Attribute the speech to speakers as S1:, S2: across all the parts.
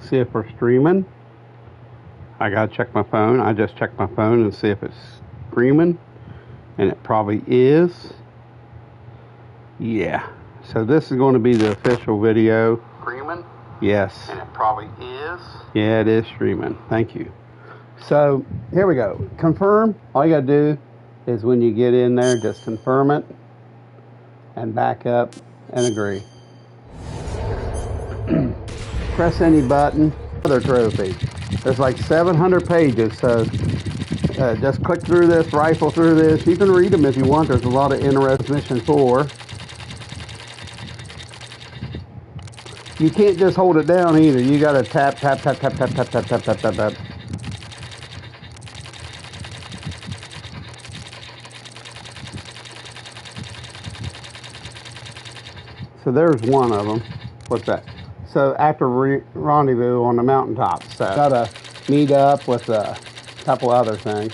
S1: see if we're streaming. I gotta check my phone. I just checked my phone and see if it's streaming, and it probably is. Yeah. So this is going to be the official video.
S2: Streaming?
S1: Yes.
S2: And it probably is.
S1: Yeah, it is streaming. Thank you. So here we go. Confirm. All you gotta do is when you get in there, just confirm it and back up and agree. Press any button. Other trophy. There's like 700 pages, so just click through this, rifle through this. You can read them if you want. There's a lot of interesting mission 4. You can't just hold it down either. You gotta tap, tap, tap, tap, tap, tap, tap, tap, tap, tap, tap. So there's one of them. What's that? So after rendezvous on the mountaintop. So gotta meet up with a couple other things.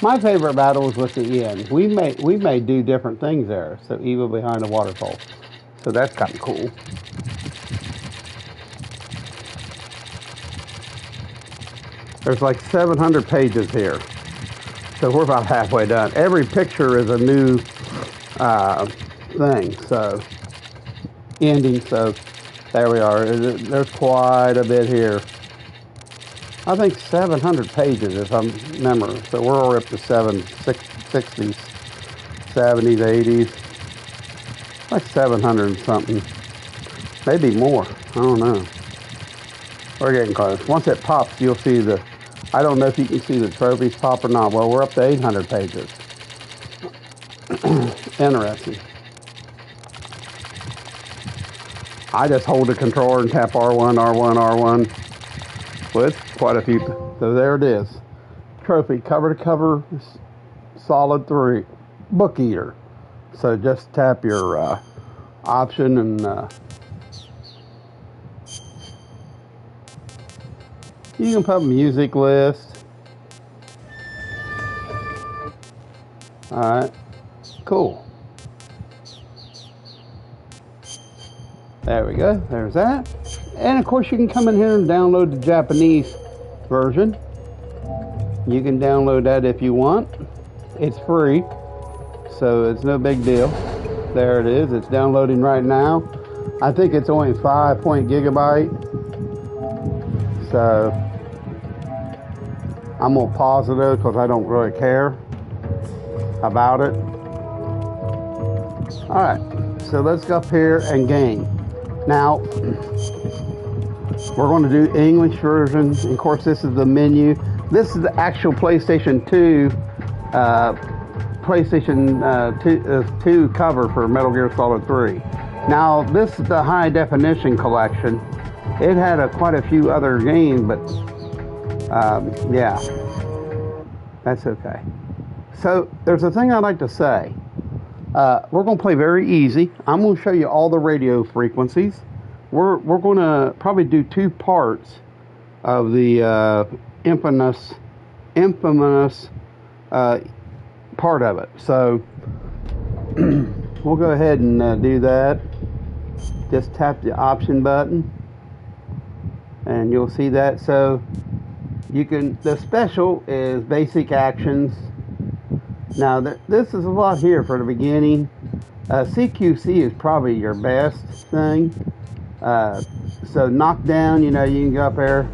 S1: My favorite battle was with the end. We may do different things there. So evil behind the waterfall. So that's kind of cool. There's like 700 pages here. So we're about halfway done. Every picture is a new thing. So ending. So there we are. There's quite a bit here. I think 700 pages if I remember. So we're already up to 60s, 70s, 80s. Like 700 and something. Maybe more. I don't know. We're getting close. Once it pops, you'll see the... I don't know if you can see the trophies pop or not. Well, we're up to 800 pages. Interesting. I just hold the controller and tap R1, R1, R1 with quite a few. So there it is. Trophy, cover to cover, solid 3. Book eater. So just tap your option and you can put music list. Alright. Cool. There we go. There's that. And of course you can come in here and download the Japanese version. You can download that if you want. It's free. So it's no big deal. There it is. It's downloading right now. I think it's only 5 gigabyte. So I'm going to pause it though because I don't really care about it. Alright. So let's go up here and game. Now, we're going to do English version. Of course, this is the menu. This is the actual PlayStation 2 2 cover for Metal Gear Solid 3. Now, this is the high definition collection. It had quite a few other games, but yeah, that's okay. So, there's a thing I'd like to say. We're going to play very easy. I'm going to show you all the radio frequencies. We're going to probably do 2 parts of the infamous part of it. So we'll go ahead and do that. Just tap the option button and you'll see that. So you can, the special is basic actions. Now, this is a lot here for the beginning. CQC is probably your best thing. So knock down, you know, you can go up there.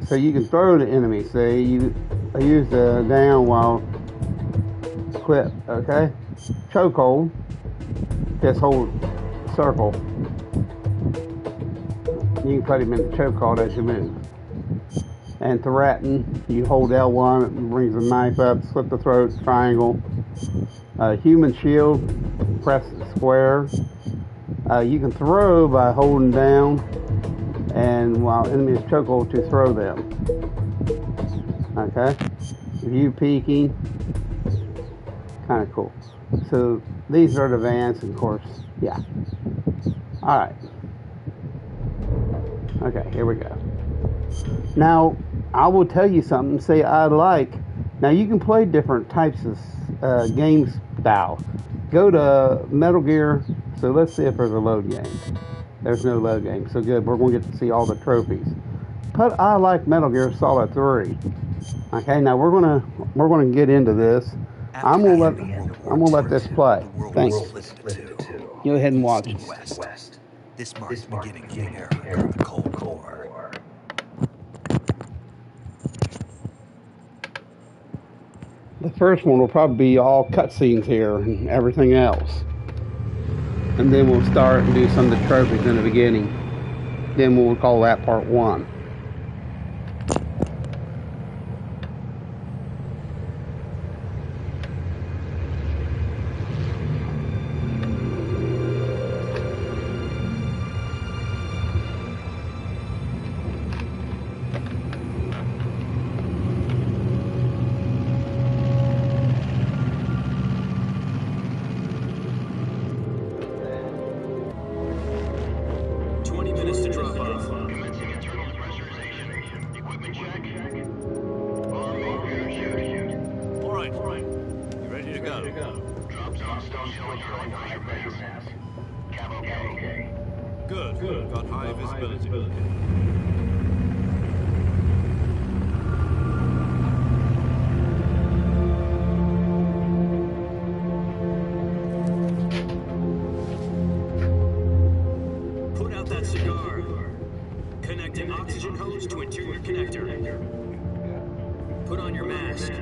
S1: So you can throw the enemy. See, I use the down while quit, okay? Chokehold. Just hold circle. You can put him in the chokehold as you move. And threaten, you hold L1, it brings the knife up, slit the throat, triangle. Human shield, press square. You can throw by holding down, and while enemy is chokehold to throw them. Okay? View peeking, kind of cool. So these are the advanced, of course, yeah. Alright. Okay, here we go. Now, I will tell you something, say I like. Now, you can play different types of game style. Go to Metal Gear. So let's see if there's a load game. There's no load game. So good. We're going to get to see all the trophies. But I like Metal Gear Solid 3. Okay, now we're gonna get into this. I'm gonna let this play. Thanks. Go ahead and watch.
S2: This marks the beginning of the era of the Cold War.
S1: The first one will probably be all cutscenes here and everything else. And then we'll start and do some of the trophies in the beginning. Then we'll call that part 1.
S3: Good. Got high visibility.
S4: Put out that cigar. Connecting oxygen hose to interior connector. Put on your mask.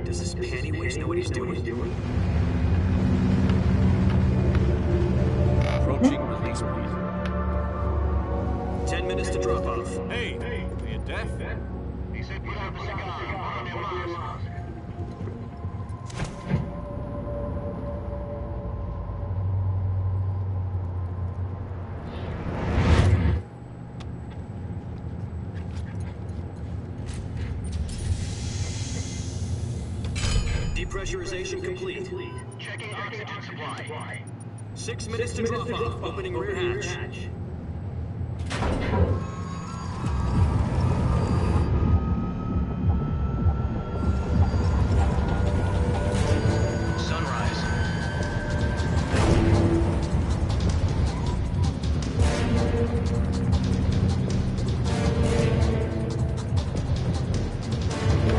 S4: Does this pennywitch know what he's doing?
S3: Approaching release point.
S4: 10 minutes to drop off.
S3: Hey, are you deaf?
S4: He said put out the cigar. Put on your mask. Depressurization complete. Checking oxygen supply. 6 minutes to drop off. Opening rear hatch. Sunrise.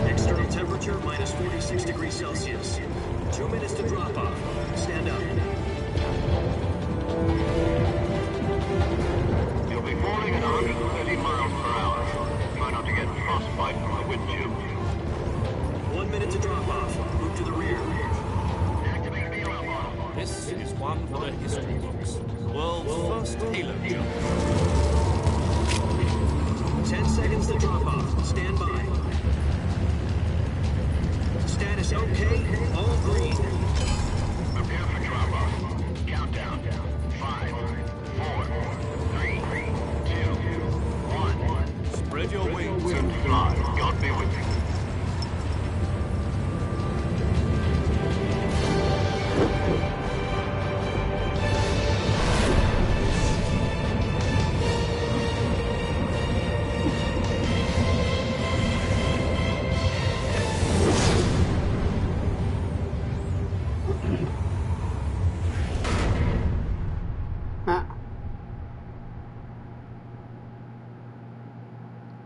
S4: External temperature minus 46 degrees Celsius. 2 minutes to drop off. Stand up. You'll be falling at 130 miles per hour. Try not to get frostbite from the wind tube. 1 minute to drop off. Move to the rear. Activate the alarm.
S3: This is one for the history books. The world's first Halo jump.
S4: 10 seconds to drop off. Stand by. Status okay. All green. Prepare for drop off. Countdown. 5, 4, 3, 2, 1.
S3: Spread your wings.
S4: Fly. God be with you.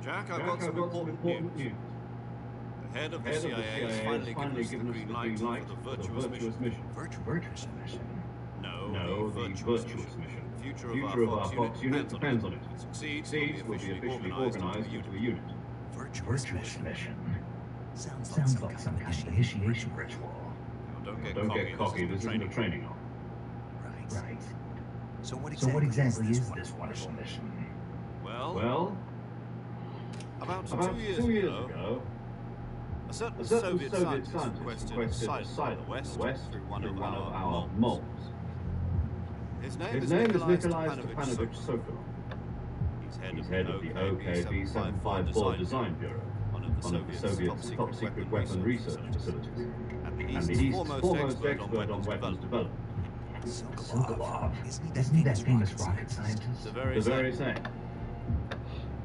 S3: Jack, I've got some important news. The head of the CIA has finally given us the green light for the virtuous mission.
S2: Virtuous mission?
S3: No, the virtuous mission. The future of our Fox unit depends on it. If it succeeds, we'll be officially organized into a unit.
S2: Virtuous mission? Sounds like some kind of initiation ritual.
S3: Now,
S5: Don't get cocky, this isn't a training arm.
S2: Right. So what exactly is this wonderful mission?
S3: Well, about 2 years ago, a certain Soviet scientist requested asylum in the West through one of our moles. His name is Nikolai Stepanovich Sokolov. He's head of the OKB-754 Design Bureau, one of the Soviet's top-secret weapon research facilities, and the East's foremost expert on weapons development.
S2: Sokolov? Isn't he that famous rocket scientist?
S3: The very same.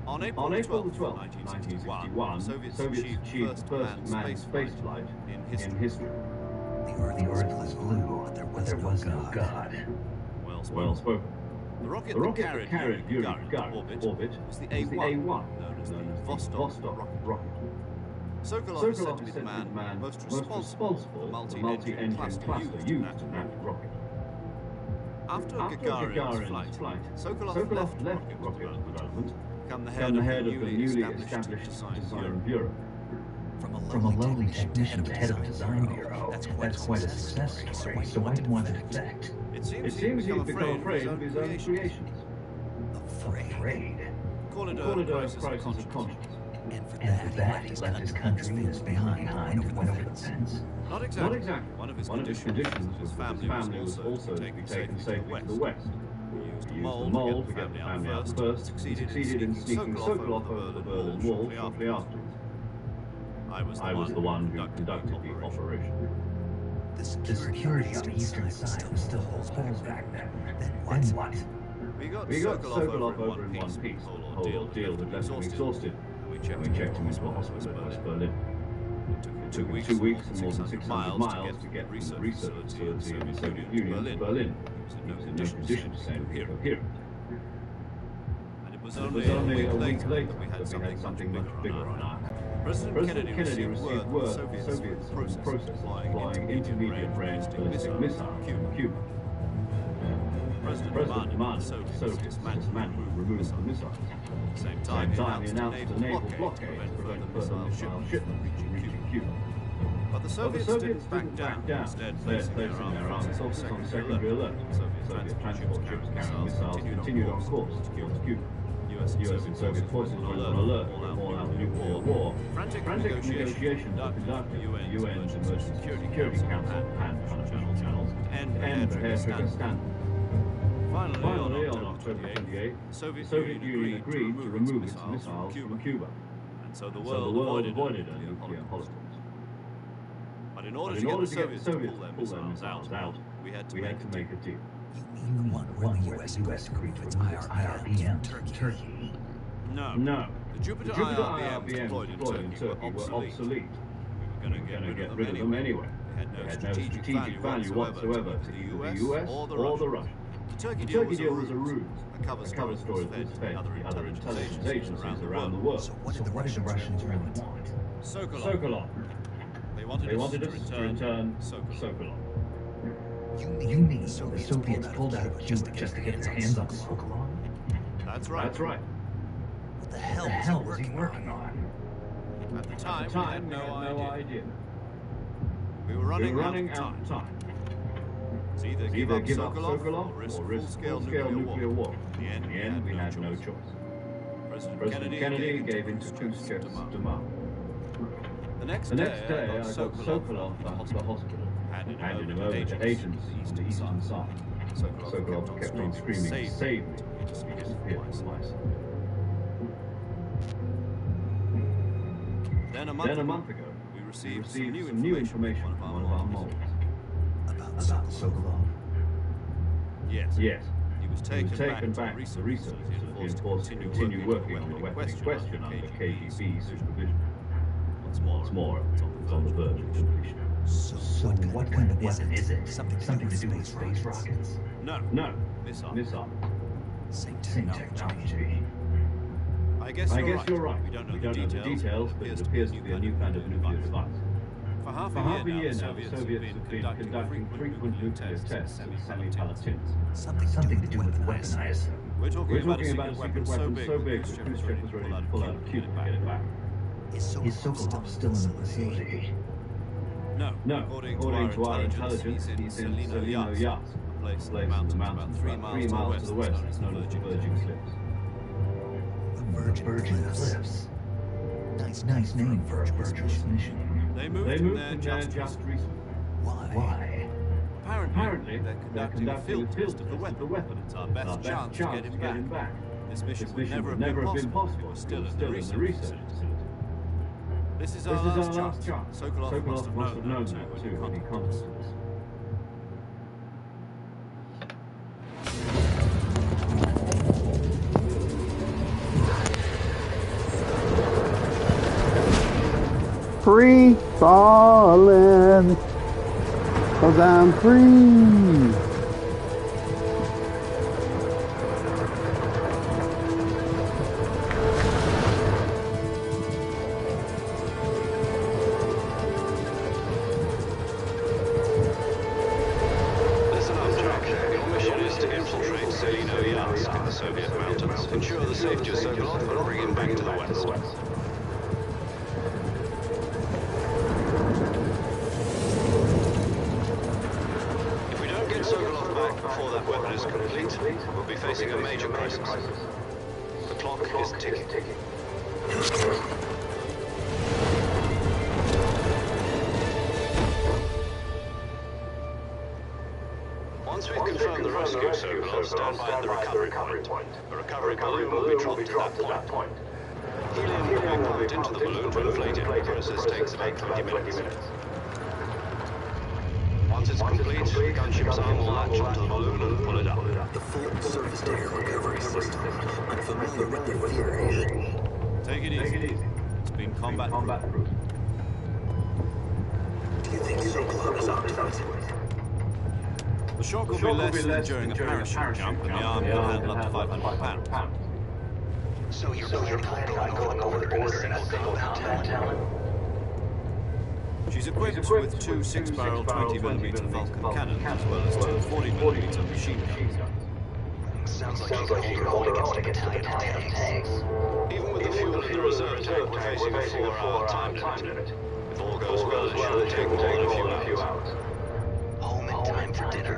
S3: On April 12, 1961, Soviets achieved the first manned spaceflight in history.
S2: The Earth was blue, but there was no God.
S3: Well spoken. The rocket that carried Yuri Gagarin to orbit was the A-1, known as the Vostok rocket. Sokolov is said to be the man most responsible for the multi-engine cluster used in that rocket. After Gagarin's flight, Sokolov left rocket development, become the head of the newly established Design Bureau.
S2: From a lowly technician to head of Design Bureau, that's quite a success story, so why did one defect?
S3: It seems he'd become afraid of his own creations.
S2: Afraid?
S3: Call it a crisis of conscience.
S2: And for that, he left his country and his family behind and went over the fence.
S3: Not exactly. One of his conditions was his family was also to be taken safely to the west. He used a mole to get the family out first, succeeded in sneaking Sokolov over the Berlin Wall shortly afterwards. I was the one who conducted the operation.
S2: The security on the eastern side was still holes back then. Then what?
S3: We got Sokolov over in one piece. The whole ordeal had left him exhausted. We checked him into a hospital in West Berlin. It took him 2 weeks and more than 600 miles to get from the research facility in the Soviet Union to Berlin. He was in no condition to say coherent. And it was only a week later that we had something much bigger on our hands. President Kennedy received word that the Soviets were in the process of flying intermediate-range ballistic missiles from Cuba. The President demanded that the Soviets dismantle and remove the missiles. At the same time, he announced a naval blockade to prevent further missile shipment reaching Cuba. But the Soviets didn't back down, instead placing their armed forces on secondary alert. Soviet transport ships carrying missiles continued on course towards Cuba. US and Soviet forces went on alert for an all-out nuclear war. Frantic negotiations were conducted with the UN's Emergency Security Council and unofficial channels to end the hair-trigger standard. Finally, on October 28, the Soviet Union agreed to remove its missiles from Cuba. And so the world avoided a nuclear holocaust. But in order to get the Soviets to pull their missiles out, we had to make a deal.
S2: You want one where the U.S. agreed to remove its IRBMs from Turkey?
S3: No. The Jupiter IRBMs deployed in Turkey were obsolete. We were going to get rid of them anyway. They had no strategic value whatsoever to the US or the Russians. The Turkey deal was a ruse, a cover story that was fed the other intelligence agencies around the world.
S2: So what did the Russians really want?
S3: Sokolov. They wanted us to return Sokolov.
S2: You mean the Soviets pulled out of Cuba just to get their hands on Sokolov?
S3: That's right.
S2: What the hell was he working on?
S3: At the time, we had no idea. We were running out of time. It's either give up Sokolov or risk full-scale nuclear war. In the end, we had no choice. President Kennedy gave in to Khrushchev's demand. The next day, I got Sokolov back to the hospital. Handed him over to agents on the eastern side. Sokolov kept on screaming, "Save me!" He disappeared from my sight. Then a month ago, we received some new information from one of our moles.
S2: About Sokolov?
S3: Yes. He was taken back to the research facility and forced to continue working on the weapon in question under KGB supervision. What's more, it's on the verge of completion.
S2: So what kind of weapon is it? Something to do with space rockets?
S3: No. Missile.
S2: Same technology.
S3: I guess you're right. We don't know the details, but it appears to be a new kind of nuclear device. For half a year now, the Soviets have been conducting frequent nuclear tests with semi-Palatins.
S2: Something to do with the weapon, I assume.
S3: We're talking about a secret weapon so big that Khrushchev was ready to pull out of Cuba to get it back.
S2: Is Sokolov still in the vicinity?
S3: No. According to our intelligence, he's in Selino Yas, a place in the mountains about 3 miles to the west, known as the Virgin Cliffs.
S2: The Virgin Cliffs. Nice name for a virtuous mission.
S3: They moved from there just recently.
S2: Why?
S3: Apparently, they're conducting a field test of the weapon. It's our best chance to get him back. This mission would never have been possible. We're still in the research facility. This is our last chance. Sokolov must have known that too when he contacted us.
S1: free falling, 'cause I'm free.
S4: Listen up, Jack. Your mission is to infiltrate Selino-Yatsk in the Soviet mountains, ensure the safety of Sokolov, and bring him back to the west. If we don't get Sokolov back before that weapon is complete, we'll be facing a major crisis. The clock is ticking. Once we've confirmed the rescue of Sokolov, stand by at the recovery point. A recovery balloon will be dropped at that point. Helium will be pumped into the balloon to inflate it. The process takes about 20 minutes. Once it's complete, the gunship's arm will latch onto the balloon and pull it up.
S2: The full surface air recovery system. I'm familiar with their theory.
S3: Take it easy. It's been combat proof.
S2: Do you think Sokolov is optimized?
S3: The shock will be less than during a parachute jump, and the arm can handle up to 500 pounds.
S2: So you're planning on going over the border in a single combat talent?
S3: She's equipped with two 6-barrel 20mm Vulcan cannons, as well as two 40mm machine guns.
S2: Sounds like you can hold her own against a battalion of tanks.
S4: Even with the fuel in the reserve tank, we're facing a 4-hour time limit. If all goes well, it shouldn't take more than a few hours.
S2: Home in time for dinner.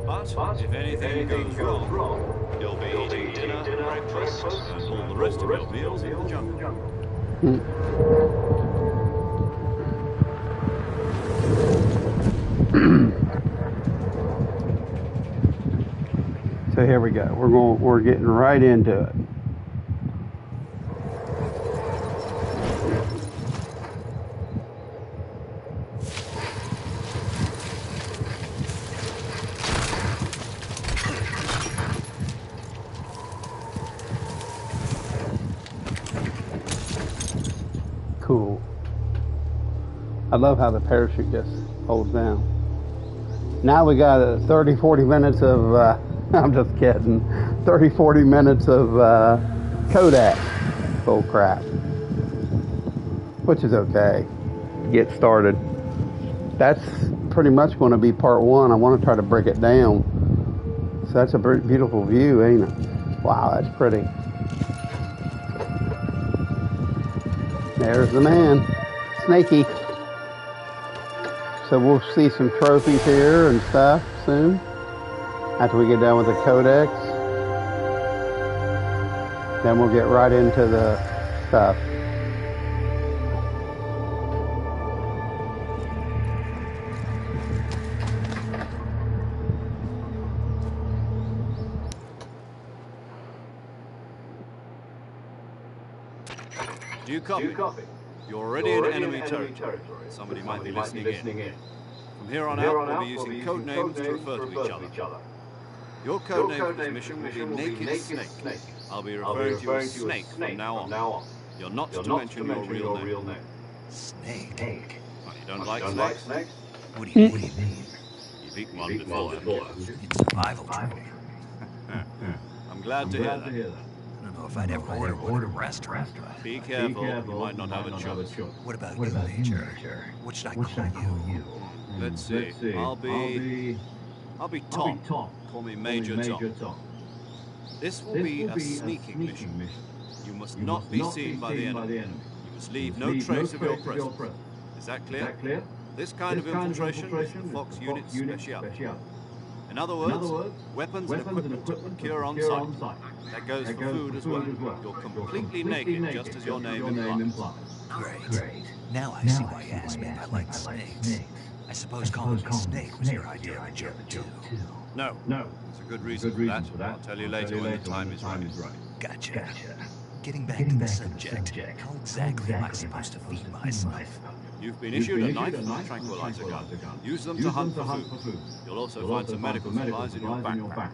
S3: But if anything goes wrong,
S4: You'll be eating dinner, breakfast,
S3: and all the rest of your meals in the jungle.
S1: So here we go. We're getting right into it. Cool. I love how the parachute just holds down. Now we got 30-40 minutes of, I'm just kidding, 30-40 minutes of Kodak bull crap, which is okay to get started. That's pretty much going to be part one. I want to try to break it down. So that's a beautiful view, ain't it? Wow, that's pretty. There's the man, Snakey. So we'll see some trophies here and stuff soon, after we get done with the codex. Then we'll get right into the stuff.
S3: Do you copy? You're already in enemy territory. Somebody might be listening in. From here on out, we'll be using code names to refer to each other. Your code name for this mission will be Naked Snake. I'll be referring to you as Snake from now on. You're not to mention your real name.
S2: Snake?
S3: Oh, you don't like snakes?
S2: What do you mean?
S3: You've eaten one before, haven't you?
S2: It's survival training.
S3: I'm glad to hear that.
S2: I don't know if I'd ever order one at a restaurant.
S3: Be careful, you might not have a choice.
S2: What about you, Major? What should I call you?
S3: Let's see. I'll be Tom. Call me Major Tom. This will be a sneaking mission. You must not be seen by the enemy. You must leave no trace of your presence. Is that clear? This kind of infiltration is the Fox Unit speciality. In other words, weapons and equipment to procure on site. That goes for food as well. You're completely naked, just as your name implies.
S2: Great. Now I see why you asked me if I like snakes. I suppose calling me Snake was your idea of a joke, too.
S3: No. There's a good reason for that. I'll tell you later when the time is right.
S2: Gotcha. Getting back to the subject, how exactly am I supposed to feed myself?
S3: You've been issued a knife and a tranquilizer gun. Use them to hunt for food. You'll also find some medical supplies in your backpack.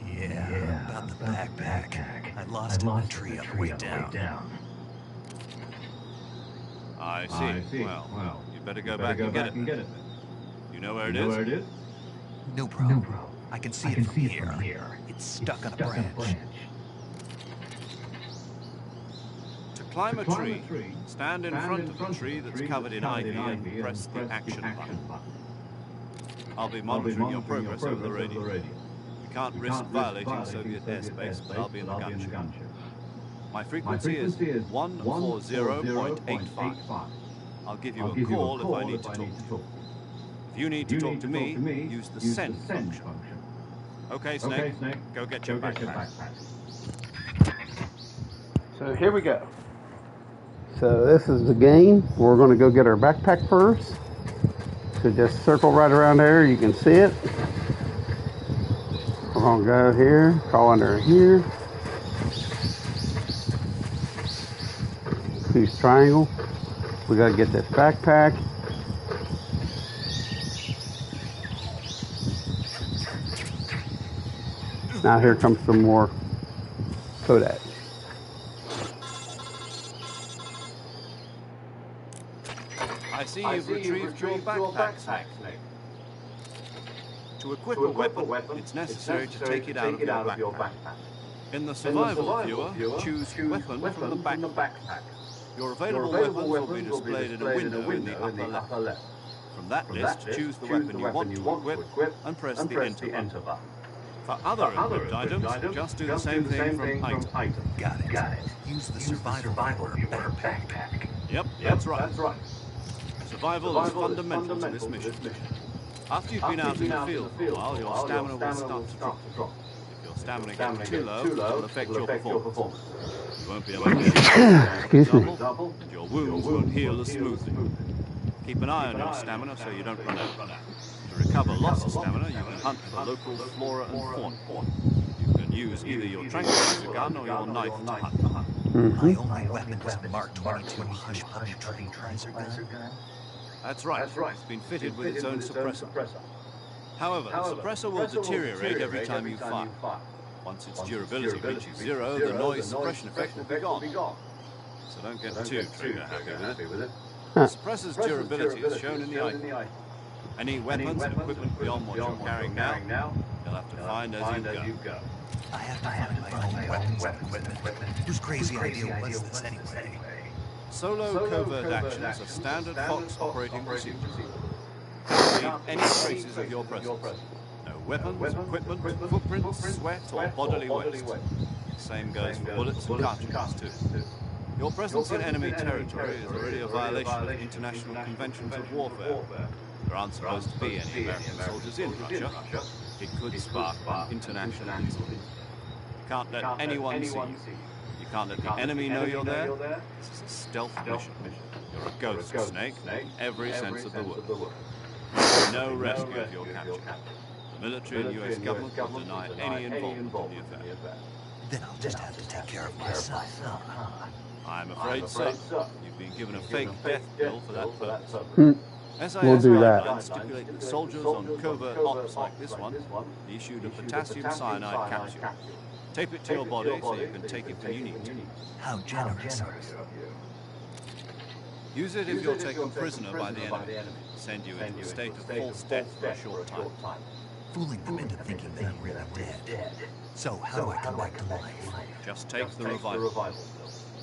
S2: Yeah, about the backpack. I lost it in a tree on the way down.
S3: I see. Well, you'd better go back and get it. You know where it is?
S2: No problem. I can see it from here. It's stuck on a branch.
S3: To climb a tree, stand in front of the tree that's covered in ivy and press the action button. I'll be monitoring your progress over the radio. We can't risk violating Soviet airspace, but I'll be in the gunship. My frequency is 140.85. I'll give you a call if I need to talk to you. If you need to talk to me, use the send function. Okay, Snake, go get your backpack.
S1: So here we go. So this is the game. We're going to go get our backpack first. So just circle right around there. You can see it. We're going to go here, call under here. Use triangle. We got to get this backpack. Now here comes some more Kodak.
S3: I see you've retrieved your backpack, Snake. To equip a weapon, it's necessary to take it out of your backpack. In the survival viewer, choose Weapon from the backpack. Your available weapons will be displayed in a window in the upper left. From that list, choose the weapon you want to equip and press the Enter button. For other equipped items, just do the same thing from item.
S2: Got it. Use the survival viewer backpack.
S3: Yep, that's right. Survival is fundamental to this mission. After you've been out in the field for a while, your stamina will start to drop. If your stamina gets too low, it will affect your performance. You won't be able to
S1: Excuse me.
S3: and your wounds won't heal as smoothly. Keep an eye on your stamina so you don't run out. To recover lost stamina, you can hunt for local flora and fauna. You can use either your tranquilizer gun or your knife to hunt.
S2: My only weapon is a Mark 22 Hush Puppy tranquilizer gun.
S3: That's right. It's been fitted with its own suppressor. However, the suppressor will deteriorate every time you fire. Once its durability reaches 0, the noise suppression effect will be gone. So don't get too trigger happy with it. The suppressor's durability is shown in the icon. Any weapons and equipment beyond what you're carrying now, you'll have to find as you go.
S2: I have to find my own weapons and equipment. Whose crazy idea was this anyway?
S3: Solo covert actions are standard Fox operating procedures. Don't leave any traces of your presence. No weapons, equipment, footprints, sweat, or bodily waste. The same goes for bullets and cartridges too. Your presence in enemy territory is already a violation of international conventions of warfare. There aren't supposed to be any American soldiers in Russia. It could spark an international incident. You can't let anyone see you. You can't let the enemy know you're there. This is a stealth mission. You're a ghost, Snake, in every sense of the word. No rescue if you're captured. The military and US government will deny any involvement in the affair.
S2: Then I'll just have to take care of myself, huh?
S3: I'm afraid so. You've been given a fake death bill for that purpose. SAS
S1: We'll do that.
S3: guidelines stipulate that soldiers on covert ops like this one be issued a potassium cyanide capsule. Tape it to your body so you can take it when you need to.
S2: How generous of you.
S3: Use it if you're taken prisoner by the enemy. Send you into a state of false death for a short time.
S2: Fooling them into thinking that I'm really dead. So how do I come back to life?
S3: Just take the revival pill.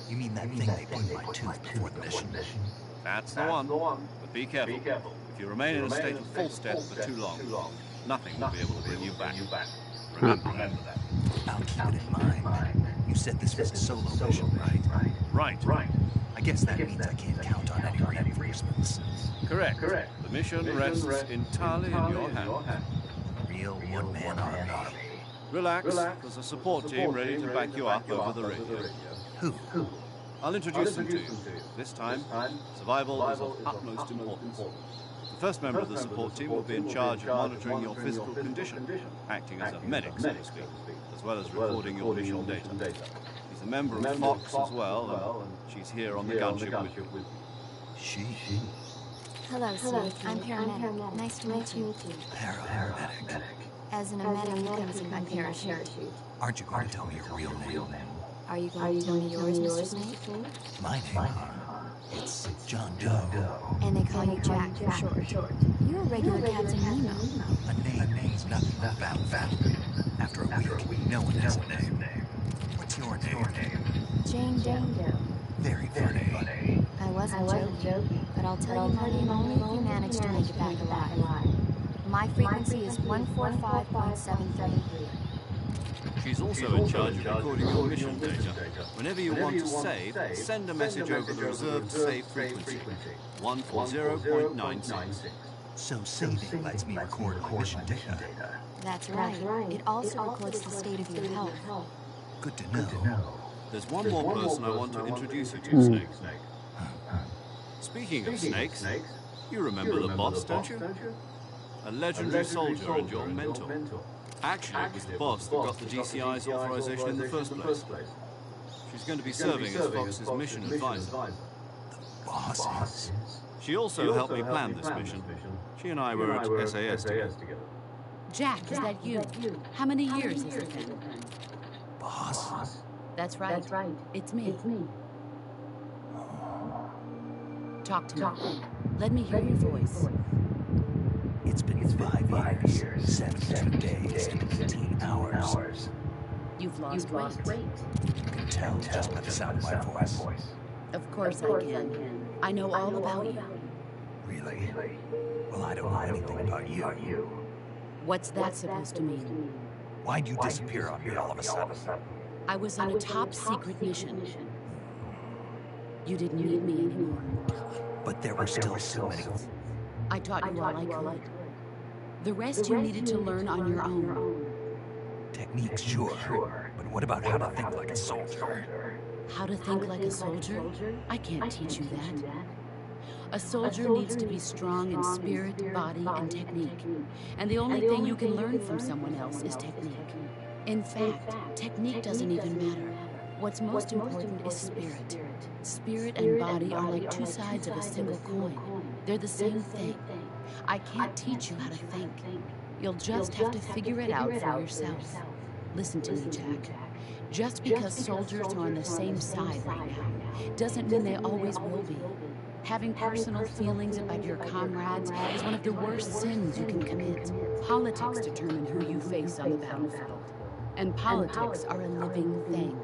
S2: You mean that thing they put in my tooth before the mission?
S3: That's the one. But be careful. If you remain in a state of false death for too long, nothing will be able to bring you back. Remember that.
S2: I'll keep it in mind. You said this was a solo mission, right?
S3: Right.
S2: I guess that means I can't count on any reinforcements.
S3: Correct. The mission rests entirely in your hands.
S2: Real one-man army.
S3: Relax. There's a support team ready to back you up over the radio.
S2: Who?
S3: I'll introduce them to you. This time, survival is of utmost importance. The first member of the support team will be in charge of monitoring your physical condition, acting as a medic, so to speak, as well as recording your mission data. She's a member of Fox as well, and she's here on the gunship with you.
S2: She?
S6: Hello, Snake. I'm paramedic. Nice to meet you.
S2: Paramedic.
S6: As an medic, you comes in my parachute.
S2: Aren't you going to tell me your real name?
S6: Are you going to tell me yours, Mr. Snake?
S2: My name? It's John Doe.
S6: And they call you Jack for short. You're a regular Captain Nemo.
S2: A name means nothing without value. After a week, no one has a name. What's your name?
S6: Jane Doe.
S2: Very funny.
S6: I wasn't joking, but I'll tell you my name only if you manage to make it back alive. My frequency is 145.73.
S3: She's also in charge of recording your mission data. Whenever you want to save, send a message over the reserved save frequency, 140.96.
S2: So saving lets me record mission data.
S6: That's right. It also records the state of your health.
S2: Good to know.
S3: There's one more person I want to introduce you to, Snake. Speaking of snakes, you remember the boss, don't you? A legendary soldier and your mentor. Actually, it was the boss that got the GCI's authorization in the first place. She's going to be serving as Fox's mission advisor.
S2: Boss?
S3: She also helped me plan this mission. She and I were at SAS together.
S7: Jack, is that you? How many years has it been?
S2: Boss?
S7: That's right. It's me. Talk to me. Let me hear your voice.
S2: It's been 5 years, 72 days, and 18 hours.
S7: You've lost weight.
S2: You can tell just by the sound of my voice.
S7: Of course I can. I know all about you.
S2: Really? Well, I don't know anything about you.
S7: What's that supposed to mean?
S2: Why'd you disappear on me all of a sudden?
S7: I was on a top secret mission. You didn't need me anymore.
S2: But there were still so many.
S7: I taught you all I could. The rest you needed to learn on your own.
S2: Techniques, sure. But what about how to think like a soldier?
S7: How to think like a soldier? I can't teach you that. A soldier needs to be strong in spirit, body, and technique. And the only thing you can learn from someone else is technique. In fact, technique doesn't even matter. What's most important is spirit. Spirit and body are like two sides of a single coin. They're the same thing. I can't teach you how to think. You'll just have to figure it out for yourself. Listen to me, Jack. Just because soldiers are on the same side right now doesn't mean they always will be. Having personal feelings about your comrades is one of the worst sins you can commit. Politics determine who you face on the battlefield. And politics are a living thing.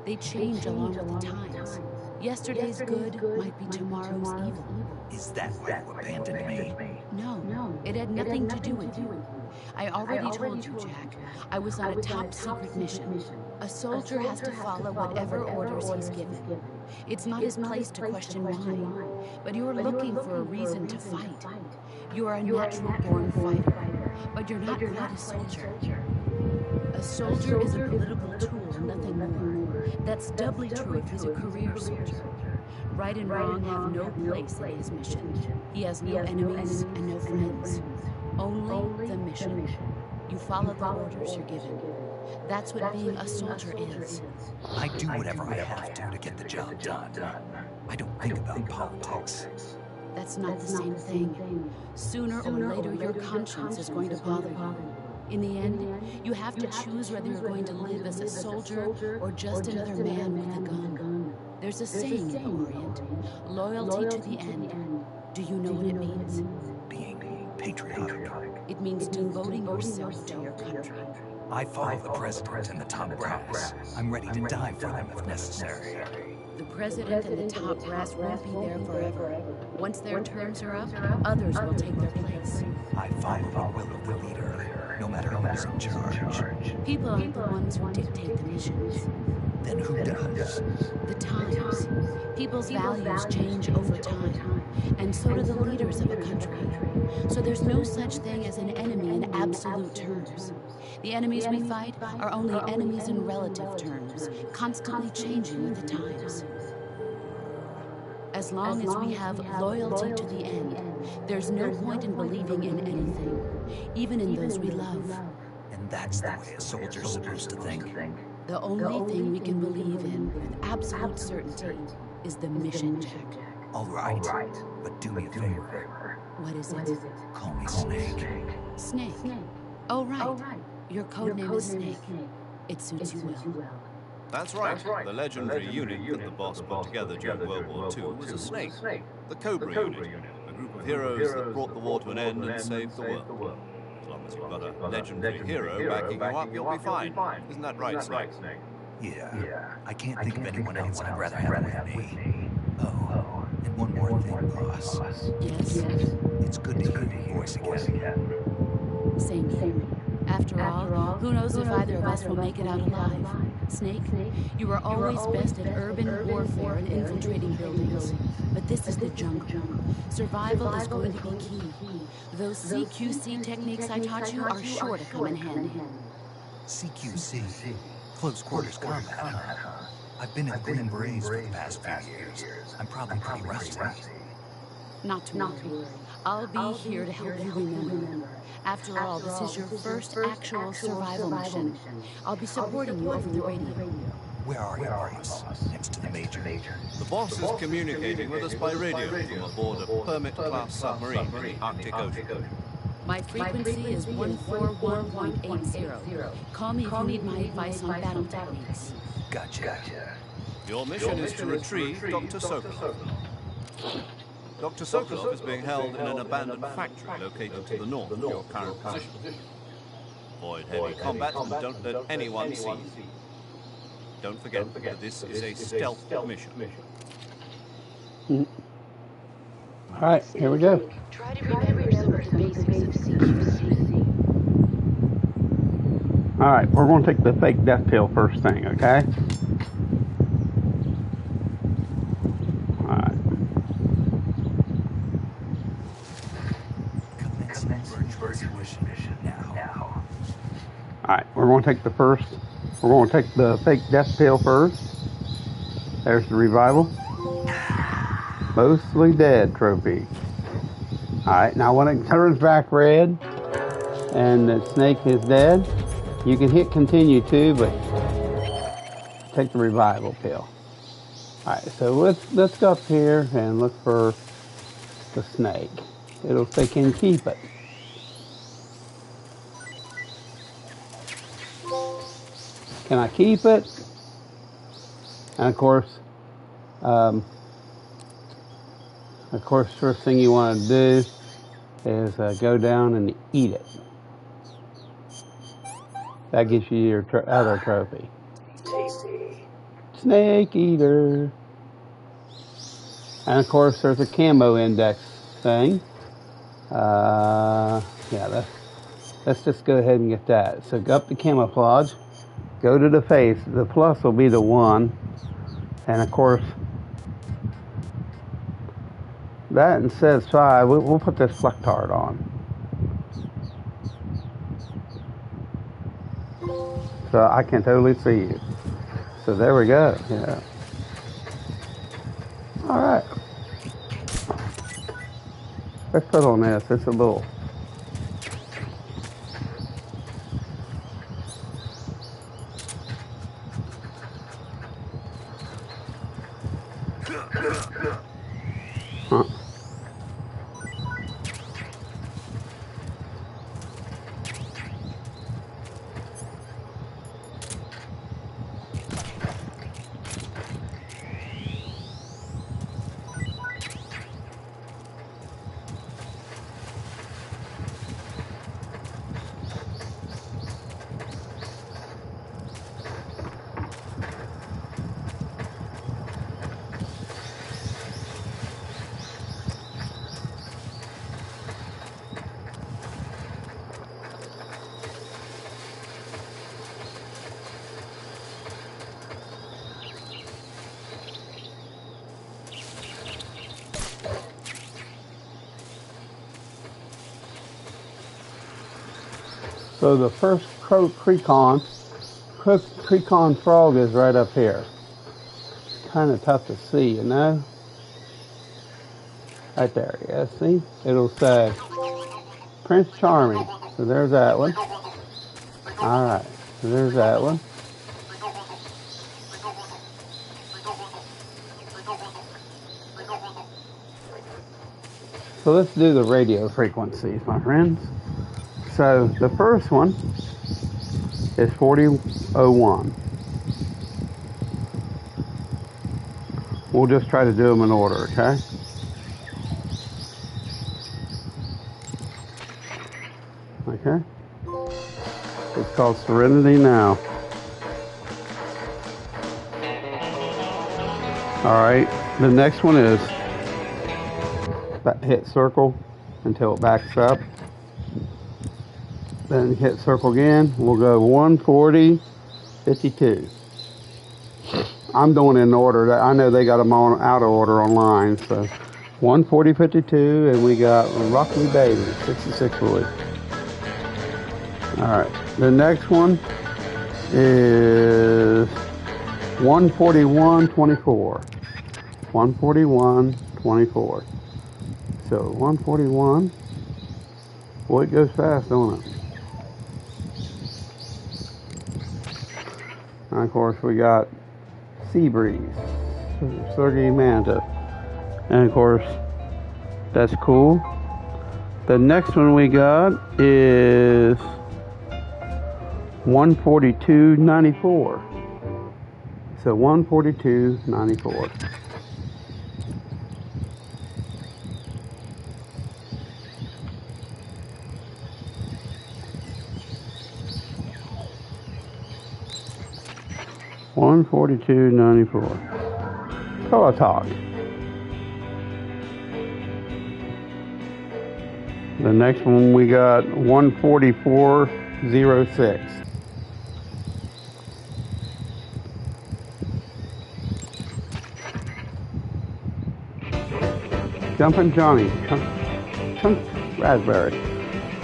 S7: They change along with the times. Yesterday's good might be tomorrow's evil.
S2: Is that why you abandoned me?
S7: No, it had nothing to do with you. I already told you, Jack. I was on a top secret mission. A soldier has to follow whatever orders he's given. It's not his place to question why, but you are looking for a reason to fight. You are a natural-born fighter, but you're not quite a soldier. A soldier is a political tool, nothing more. That's doubly true if he's a career soldier. Right and wrong have no place in his mission. He has no enemies and no friends. Only the mission. You follow the orders you're given. That's what being a soldier is.
S2: I do whatever I have to get the job done. I don't think about politics.
S7: That's not the same thing. Sooner or later, your conscience is going to bother you. In the end, you have to choose whether you're going to live as a soldier or just another man with a gun. There's a saying in the Orient, loyalty to the end. Do you know what it means?
S2: Being patriotic.
S7: It means devoting yourself to your country.
S2: I follow the president and the top brass. I'm ready to die for them if necessary.
S7: The president and the top brass won't be there forever. Once their terms are up, others will take their place.
S2: I follow the will of the leader, no matter who's in charge.
S7: People aren't the ones who dictate the missions.
S2: Then who does?
S7: The times. People's values change over time, and so do the leaders of a country. So there's no such thing as an enemy in absolute terms. The enemies we fight are only enemies in relative terms, constantly changing with the times. As long as we have loyalty to the end, there's no point in believing in anything, even in those we love.
S2: And that's the way a soldier's supposed to think.
S7: The only thing we can believe in with absolute certainty is the mission, Jack.
S2: All right, but do me a favor.
S7: What is it?
S2: Call me Snake.
S7: Snake. Oh, right. Your code name is Snake. It suits you well.
S3: That's right. The legendary unit that the boss put together during World War II was a snake. The Cobra unit. A group of heroes that brought the war to an end and saved the world. As long as you've got a legendary hero backing you up, you'll be fine. Isn't that right, Snake?
S2: Yeah. I can't think of anyone else I'd rather have with me. Oh, and one more thing, boss.
S7: Yes?
S2: It's good to hear your voice again.
S7: Same here. After all, who knows if either of us will make it out alive? Snake, you were always best at urban warfare and infiltrating buildings. But this is the jungle. Survival is going to be key. Those CQC techniques I taught you are sure to come in handy.
S2: CQC? Close quarters combat, huh? I've been in Green Berets for the past few years. I'm probably pretty rusty.
S7: Not to worry. I'll be here to help you remember. After all, this is your first actual survival mission. I'll be supporting you over the radio.
S2: Where are you, boss? Next to the Major.
S3: The boss is communicating with us by radio from aboard a Permit-class submarine in the Arctic Ocean.
S7: My frequency is 141.80. Call me if you need my advice on battle techniques.
S2: Gotcha.
S3: Your mission is to retrieve Dr. Sokolov. Dr. Sokolov is being held in an abandoned factory located to the north of your current position. Avoid heavy combat and don't let anyone see you. Don't forget that this is a stealth mission.
S1: All right, here we go.
S7: Try to remember some of the basics of CQC.
S1: All right, we're going to take the fake death pill first thing, okay? All right.
S2: Virtual mission now.
S1: All right, we're going to take the fake death pill first. There's the revival. Mostly dead trophy. All right, now when it turns back red and the snake is dead, you can hit continue too, but take the revival pill. All right, so let's go up here and look for the snake. It'll say can keep it. Can I keep it? And of course, first thing you want to do is go down and eat it. That gives you your other trophy.
S2: Tasty.
S1: Snake eater. And of course, there's a camo index thing. Let's just go ahead and get that. So go up to camouflage. Go to the face. The plus will be the 1. And of course, that and says 5. We'll put this flectard on. So I can totally see you. So there we go. Yeah. All right. Let's put on this. It's a little. Huh. So the first Creekon frog is right up here. Kind of tough to see, you know? Right there, yeah, see? It'll say Prince Charming. So there's that one. Alright, so there's that one. So let's do the radio frequencies, my friends. So the first one is 4001. We'll just try to do them in order, okay? Okay. It's called Serenity Now. Alright, the next one is hit circle until it backs up. Then hit circle again. We'll go 140, 52. I'm doing it in order. I know they got them on out of order online. So 140, 52, and we got Rock Me Baby, 66 Wood. Alright, the next one is 141, 24. 141, 24. So 141. Boy, it goes fast, don't it? And of course, we got Sea Breeze, Sergey Manta. And of course, that's cool. The next one we got is 142.94. So 142.94. $142.94. Color Talk. The next one we got 144.06. Jumpin' Johnny, Chunk Raspberry,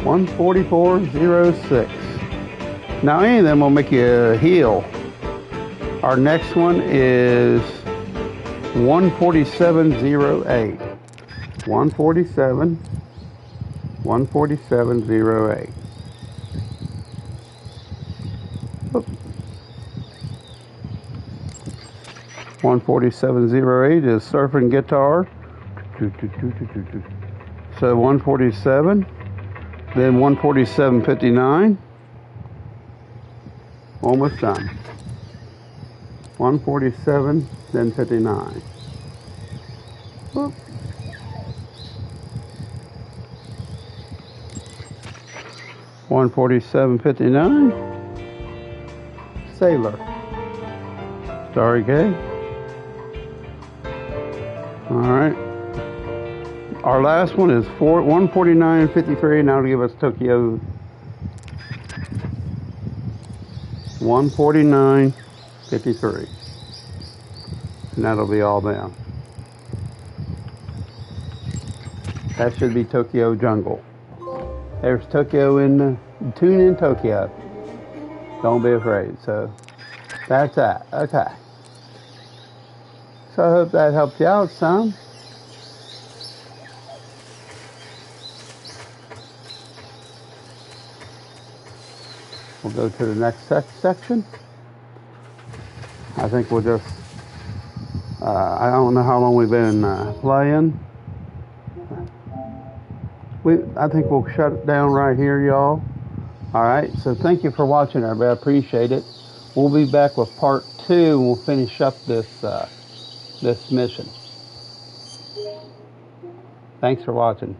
S1: 144.06. Now any of them will make you heal. Our next one is 147.08. 147.08. 147.08 is Surfing Guitar. So 147, then 147.59. Almost done. 147, then 59. Whoop. $147.59. Sailor. Starry Gay. All right. Our last one is 149.53. Now to give us Tokyo. 149.53. And that'll be all them. That should be Tokyo Jungle. There's Tokyo in the tune in Tokyo. Don't be afraid. So that's that. Okay. So I hope that helps you out some. We'll go to the next section. I think we'll just, I don't know how long we've been playing. I think we'll shut it down right here, y'all. All right, so thank you for watching, everybody. I appreciate it. We'll be back with part 2, and we'll finish up this this mission. Thanks for watching.